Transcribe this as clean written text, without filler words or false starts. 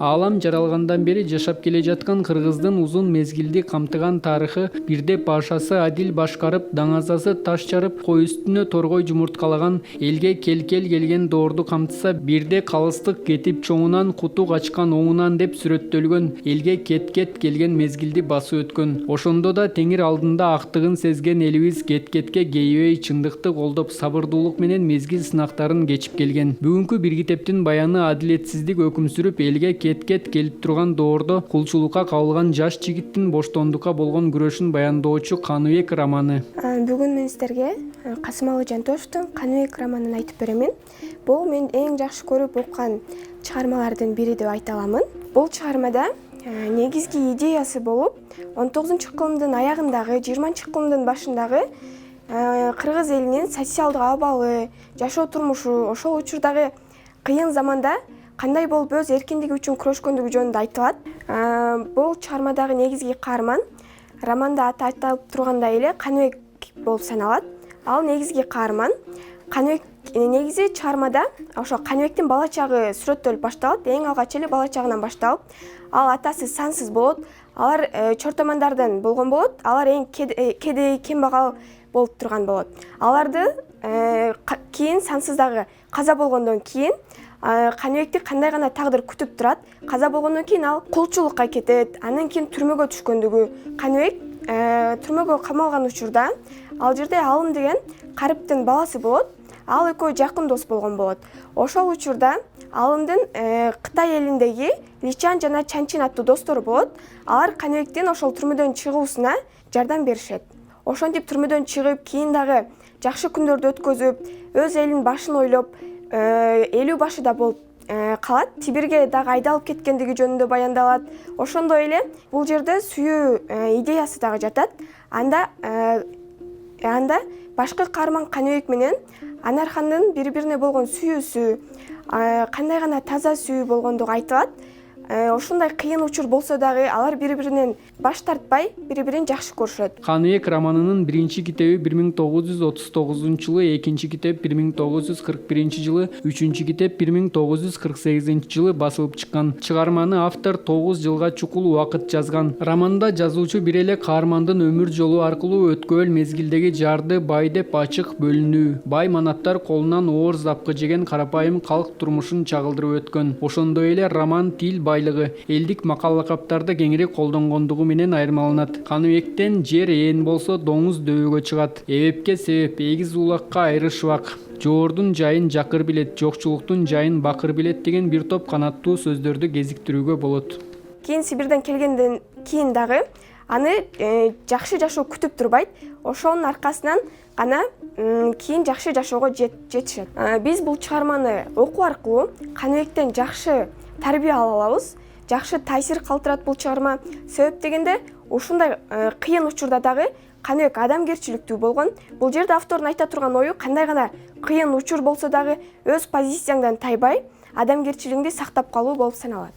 Аалам жаралгандан бери жашап келе жаткан кыргыздын узун мезгилди камтыган тарыхы, бирде башасы адил башкарып, даңазасы таш жарып, кой үстүнө торгой жумурткалаган, элге келкел келген доорду камтыса, бирде калыстык кетип чоңунан, куту качкан оңунан деп сүрөттөлгөн, элге кет-кет келген мезгилди басып өткөн. Ошондо да теңир алдында актыгын сезген элибиз кет-кетке кейбей чындыкты колдоп, сабырдуулук менен мезгил сынактарын кечип келген. Бүгүнкү бир китептин баяны адилетсиздик өкүм сүрүп, элге кет-кет келип турган доордо кулчулукка кабылган жаш жигиттин боштондукка болгон күрөшүн баяндоочу Каныбек романы. Бүгүн мен сиздерге Касымалы Жантошевдун Каныбек романын айтып беремин. Бул мен эң жакшы көрүп окуган чыгармалардын бири деп айта аламын. Бул чыгармада негизги идеясы болуп, 19-кылымдын аягындагы, 20-кылымдын башындагы кыргыз элинин социалдык абалы, жашоо турмушу, ошол учурдагы кыйын заманда кандай болуп өз эркиндиги үчүн күрөшкөндүгү жөнүндө айтылат. Бул чыгармадагы негизги каарман романда аты айтылып тургандай эле Каныбек болуп саналат. Ал негизги каарман. Каныбек негизи чыгармада ошо Каныбектин бала чагы сүрөттөлүп башталат. Эң алгач эле бала чагынан башталып, ал атасы сансыз болот. Алар чортомандардан болгон болот. Алар эң кедей, кембагал болуп турган болот. Аларды кийин сансыздагы каза болгондон кийин Каныбекти кандай гана тагдыр күтүп турат. Каза болгондон кийин ал кулчулукка кетет. Андан кийин түрмөгө түшкөндүгү. Каныбек түрмөгө камалган учурда ал жерде Алым деген Кариптин баласы болот. Ал экөө жакын дос болгон болот. Ошол учурда Алымдын Кытай элиндеги Личан жана Чанчин аттуу достору болот. Алар Каныбектин ошол түрмөдөн чыгуусуна жардам беришет. Ошентип түрмөдөн чыгып, кийин дагы жакшы күндөрдү өткөзүп, өз элинин башын ойлоп, элүү башыда болуп калат. Сибирге дагы айдалып кеткендиги жөнүндө баяндалат. Ошондой эле бул жерде сүйүү идеясы дагы жатат. Анда башкы каарман Каныбек менен Анар хандын бири-бирине болгон сүйүүсү, кандай гана таза сүйүү болгондугу айтылат. Ошондой кыйын учур болсо дагы алар бири-биринен баш тартпай, бири-бирин жакшы көрүшөт. Каныбек романынын биринчи китеби 1939-жылы, экинчи китеп 1941-жылы, үчүнчү китеп 1948-жылы басылып чыккан. Чыгарманы автор 9 жылга чукул убакыт жазган. Романда жазуучу бир эле каармандын өмүр жолу аркылуу өткөөл мезгилдеги жарды бай деп ачык бөлүнүү, бай манаттар колунан оор запкы жеген карапайым калк турмушун чагылдырып өткөн. Ошондой эле роман тил байлыгы, элдик макал-лакаптарды кеңири колдонгондугу менен айырмаланат. Каныбектен жер ээн болсо доңуз дөбөгө чыгат. Эбепке себеп, эгиз улакка айрышбак. Жоордун жайын жакыр билет, жокчулуктун жайын бакыр билет деген бир топ канаттуу сөздөрдү кезиктирүүгө болот. Кийин Сибирден келгенден кийин дагы аны жакшы жашоо күтүп турбайт. Ошонун аркасынан гана кийин жакшы жашоого жетишет. Биз бул чыгарманы окуу аркылуу Каныбектен жакшы тарбия ала алабыз. Жакшы таасир калтырат бул чыгарма. Себеп дегенде ушундай кыйын учурда дагы Каныбек адамгерчиликтүү болгон. Бул жерде автордун айта турган ою кандай гана кыйын учур болсо дагы өз позицияңдан тайбай, адамгерчилигиңди сактап калуу болуп саналат.